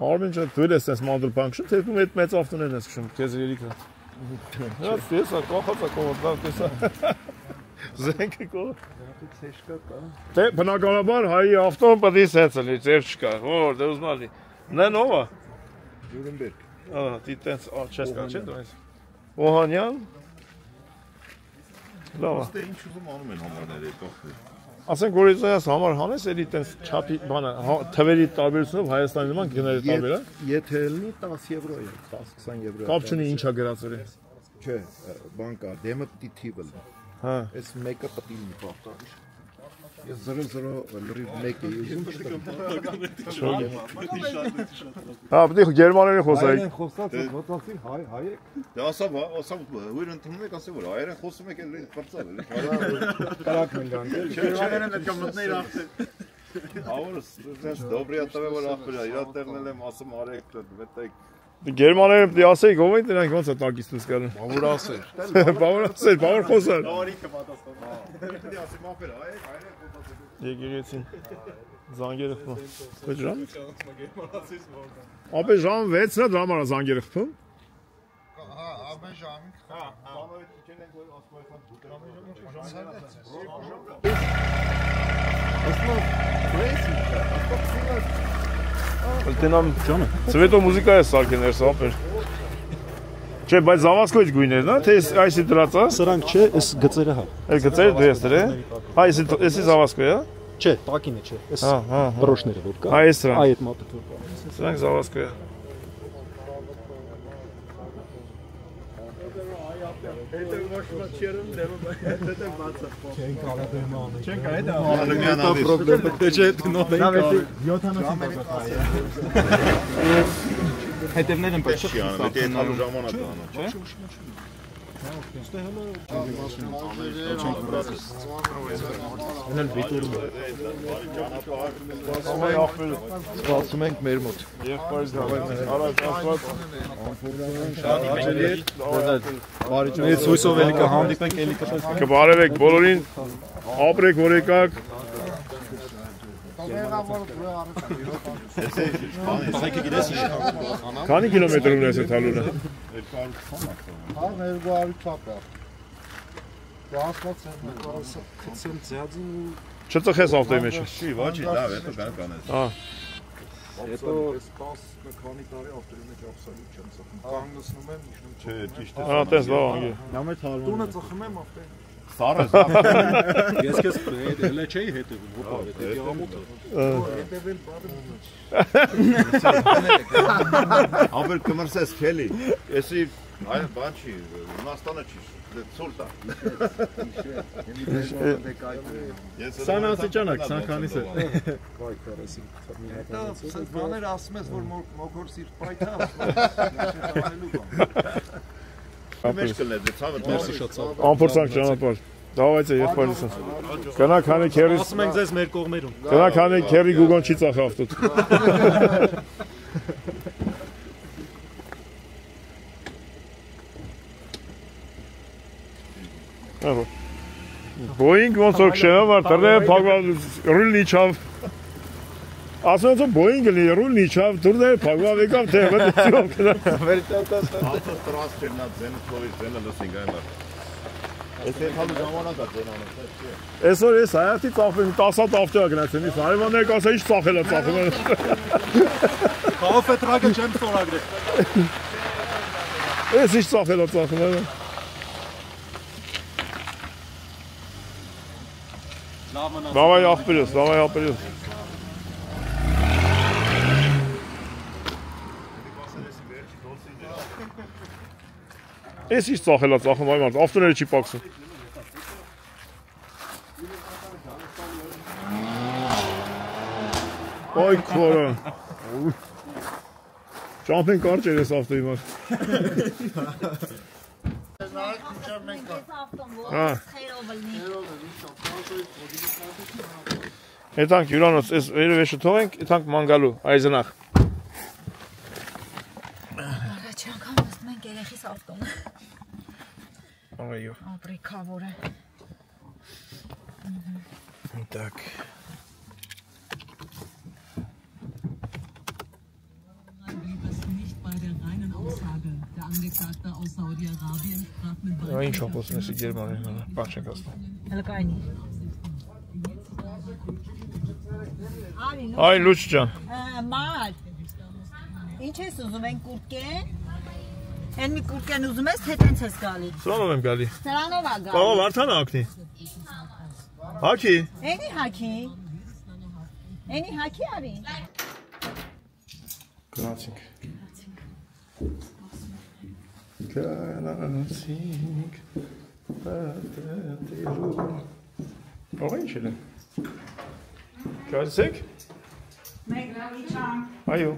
Արմեն ջան, դու ես այս մանդլ բանկշը, թե դու մեծ ավտոներն ես քշում, քեզ երիքը։ Հա, տեսա, կախածա կողոտ, տեսա։ Զենքը կողոտ։ Թե բնականաբար հայի ավտոն պետք է սեցնի, ձեր չկա, որ դե ուզմալի։ Նեն ով է։ Յուրենբերգ։ Ահա, դիտենց չես կա, չէ՞ դու։ Օհանյան։ Լավ։ Ոստե ինչ ուզում անում են համարները կողքեր։ Ասենք որ ես համար հանես էլի տենց չափի բանը թվերի տարբերությունով Հայաստանի նման գների տարբեր է։ Եթե լինի 10 եվրո է, 10-20 եվրո։ Կապ չունի ինչա գրածրի։ Չէ, բան կա, դեմը պիտի թիվը։ Հա։ Այս մեկը պիտի լինի պարտադիր։ Ես 0-0 լրիվ մեկ էի ուզում։ Հա, պետք է գերմաներեն խոսայի։ Հայերեն խոսած, ոտացին հայ եք։ Դե ասա, հույր ընդունում եք, ասի որ հայերեն խոսում եք էլ ֆրծալ էլի։ Կարակ մենք անգել։ Գերմաներեն պետք է մտներ ախտեր։Ավորս, դες դոբրիա տվե որ ախպերա, իրա տեղնել եմ ասում արեք, մտեք։ Գերմաներեն պետք է ասեիք, ով են դրանք ոնց է տակից դուրս գալու։ Բավոր ասեր։ Բավոր ասեր, բավոր խոսար։ Նորիկը պատասխան։ Պետք է ասի մապեր, հայերեն խոսած։ Եկեղեցին զանգերը խփում։ Քո ժամ։ Ապե ժամ 6-ն է դրա համար զանգերը խփում։ Հա, ամեն ժամին։ Հա, Ալտենամ ջանը։ Սվետո մուզիկա է սարքեն երս ապեր։ Չէ, բայց զավասկոյչ գույներն է, թե այսի դրած է։ Սրանք չէ, այս գծերը հա։ Այս գծերը դու ես դրե։ Հա, էսի զավասկոյ է։ Չէ, տակինը չէ։ Այս բրոշները որ կա։ Հա, այս սրանք։ Այդ մատը որ կա։ Սրանք զավասկոյ է։ Չենք այդ պրոբլեմ չէ, նո հետևներ են պետք չի անում, դա այդալու ժամանակ անում, չէ՞։ Էնել վիտուրում է։ Սպասում ենք մեր մոտ։ Եղբայրս դավայներ, առաջ ասված Այս հույսով էլի կհանդիպենք, էլի կտեսնենք։ կբարևեք բոլորին, ապրեք որ եկաք։ Քանի կիլոմետր ունես այդ հալուրը։ 220 հա, 200 չափ է։ Դասված է, քցել ձյաձին ու Չծխես ավտոյի մեջ։ Չի, ոչի, լավ, հետո կանես։ Հա։ հետո 10 քանի տարի ավտոյի մեջ ափսալի չեմ ծխում։ Կանգնեցնում եմ, իջնում։ Չէ, ճիշտ է։ Հա, տես լավ անգի։ Տունը ծխում եմ ավտոյի։ Սարը։ Ես քեզ պրեդ, էլե չէի հետևում, հոպա, դեպի ամոթը։ Հետևել բառը։ Ամբեր կմրսես քելի։ Էսի այ բան չի, Հունաստանը չի, ցուրտ է։ Սան աստիճան է, 20 քանիս է։ Վայ քարեսի։ Դա բաներ ասում ես, որ մոգոր սիրտ պայթա, Մեծ կլնե, դե ցավը դերսի շատ ցավ։ Ամփորձանք ճանապարհ։ Давайте եղբայրս։ Գնանք հանի քերի։ Ասում ենք ձեզ մեր կողմերում։ Գնանք հանի քերի Google չի ծախ ավտոտ։ Ահա։ Boeing ոնց որ քշենում var, դեռ փակված ռուլն իջավ։ Ասում եմ Boeing-ը լի ռուլն իջավ, դուրն է փակված եկավ թե մտածում կնա։ Վերջատած տրաս չնա ձենը փողի ձենը լսին գայմա։ Ես ենթալու ժամանակ է ձենանը, չէ։ Այսօր ես հայացի ծախվեմ 10 ավտոյա գնացեմ, իսկ հարևանները կասեն ինչ ծախել է ծախում։ Կաֆե տրակը չեմ ստորագրել։ Ես ինչ ծախել է ծախում։ Давай ախպերս, давай ախպերս։ Ես ինչ ծախել է ծախում այ մարդ, ավտոները չի պակսում։ Այ քորը։ Ճամփեն կարճ էր ես ավտոյի մար։ Եթանք հյուրանոց, ես վերևեշը թողենք, եթանք մանգալու, այզնախ։ Առաջ անգամ նստում ենք երեխիս ավտոն։ Այո։ Ապրիկավոր է։ Так. Ja, ինչ խոսում ես Գերմանիան, բան չենք ասում։ Հələ կայնի։ Այ Լուչ ջան։ Մար։ Ինչ ես ուզում են կուրկեն։ Են մի կուրկեն ուզում ես, թե տենց ես գալի։ Սրանով եմ գալի։ Սրանով է գալի։ Կարող Վարդանը հագնի։ Հագի։ Էնի հագի։ Էնի հագի արի։ Գնացինք։ Գնացինք։ Ո՞ր ինչ է։ Կարծեք։ Մեկ լավ իջանք։ Այո։